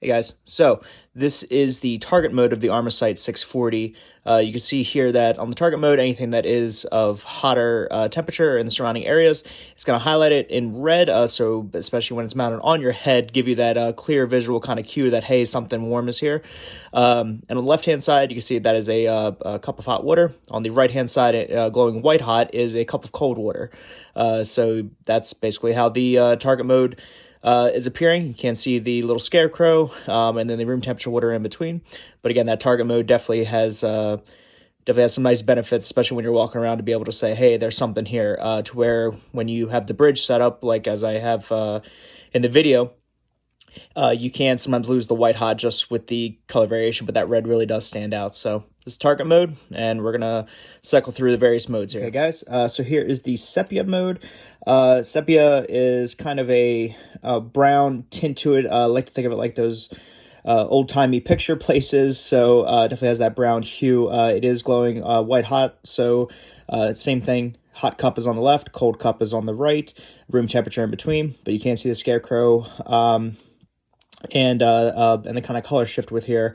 Hey guys, so this is the target mode of the Armor Sight 640. You can see here that on the target mode, anything that is of hotter temperature in the surrounding areas, it's going to highlight it in red, so especially when it's mounted on your head, give you that clear visual kind of cue that, hey, something warm is here. And on the left-hand side, you can see that is a cup of hot water. On the right-hand side, glowing white hot, is a cup of cold water. So that's basically how the target mode is appearing. You can see the little scarecrow, and then the room temperature water in between. But again, that target mode definitely has some nice benefits, especially when you're walking around, to be able to say, hey, there's something here, to where when you have the bridge set up, like as I have in the video, you can sometimes lose the white hot just with the color variation, but that red really does stand out. So this is target mode, and we're going to cycle through the various modes here. Okay, guys, so here is the sepia mode. Sepia is kind of a brown tint to it. I like to think of it like those old-timey picture places, so definitely has that brown hue. It is glowing white hot, so same thing. Hot cup is on the left, cold cup is on the right, room temperature in between, but you can't see the scarecrow. And the kind of color shift with here.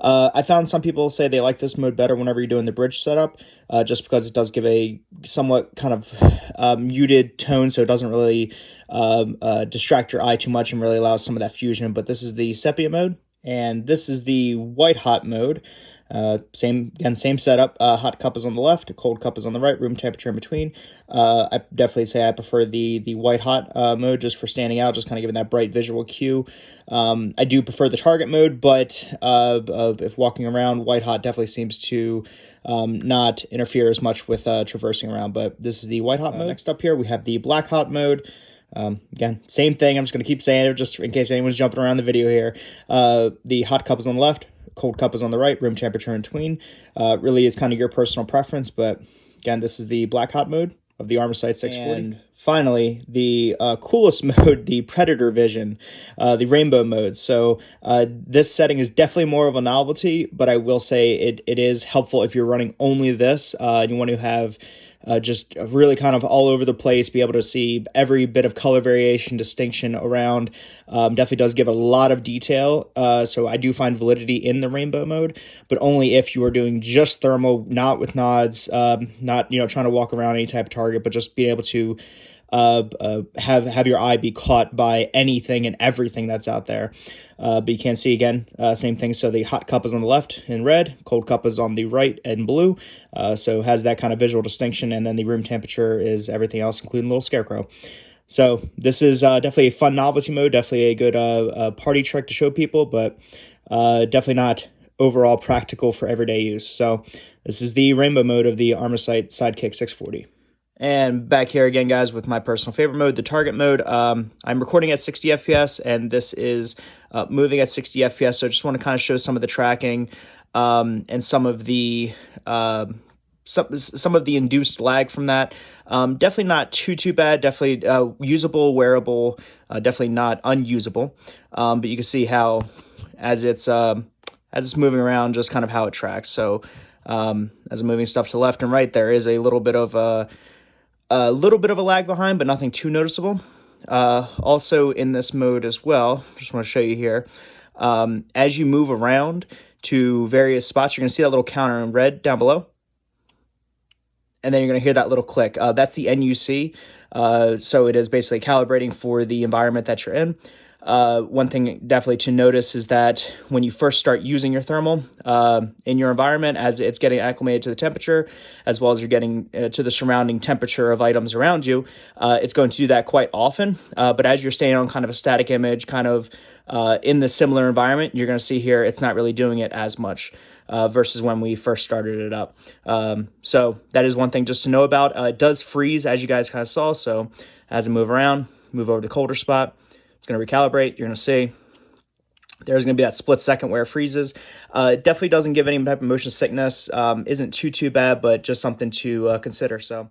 I found some people say they like this mode better whenever you're doing the bridge setup, just because it does give a somewhat kind of muted tone, so it doesn't really distract your eye too much and really allows some of that fusion. But this is the sepia mode, and this is the white hot mode. Same setup. Hot cup is on the left, cold cup is on the right, room temperature in between. I definitely say I prefer the white hot mode, just for standing out, just kind of giving that bright visual cue. I do prefer the target mode, but if walking around, white hot definitely seems to not interfere as much with traversing around. But this is the white hot mode. Next up here, we have the black hot mode. Again, same thing. I'm just going to keep saying it just in case anyone's jumping around the video here. The hot cup is on the left, cold cup is on the right, room temperature in between. Really is kind of your personal preference, but again, this is the black hot mode of the Armor Sight 640. And finally, the coolest mode, the Predator Vision, the rainbow mode. So this setting is definitely more of a novelty, but I will say it is helpful if you're running only this. You want to have just really kind of all over the place, be able to see every bit of color variation, distinction around. Definitely does give a lot of detail. So I do find validity in the rainbow mode, but only if you are doing just thermal, not with nods, not trying to walk around any type of target, but just being able to have your eye be caught by anything and everything that's out there. But you can see again, same thing. So the hot cup is on the left in red, cold cup is on the right in blue. So has that kind of visual distinction, and then the room temperature is everything else, including the little scarecrow. So this is definitely a fun novelty mode, definitely a good party trick to show people, but definitely not overall practical for everyday use. So this is the rainbow mode of the Armor Sight Sidekick 640. And back here again, guys, with my personal favorite mode, the target mode. I'm recording at 60 FPS, and this is moving at 60 FPS. So I just want to kind of show some of the tracking and some of the some of the induced lag from that. Definitely not too bad. Definitely usable, wearable. Definitely not unusable. But you can see how as it's moving around, just kind of how it tracks. So as I'm moving stuff to left and right, there is a little bit of a lag behind, but nothing too noticeable. Also in this mode as well, just want to show you here, as you move around to various spots, you're going to see that little counter in red down below. And then you're going to hear that little click. That's the NUC. So it is basically calibrating for the environment that you're in. One thing definitely to notice is that when you first start using your thermal in your environment, as it's getting acclimated to the temperature, as well as you're getting to the surrounding temperature of items around you, it's going to do that quite often. But as you're staying on kind of a static image, kind of in the similar environment, you're going to see here it's not really doing it as much versus when we first started it up. So that is one thing just to know about. It does freeze, as you guys kind of saw. So as I move around, move over to the colder spot, it's going to recalibrate. You're going to see there's going to be that split second where it freezes. It definitely doesn't give any type of motion sickness. Isn't too bad, but just something to consider. So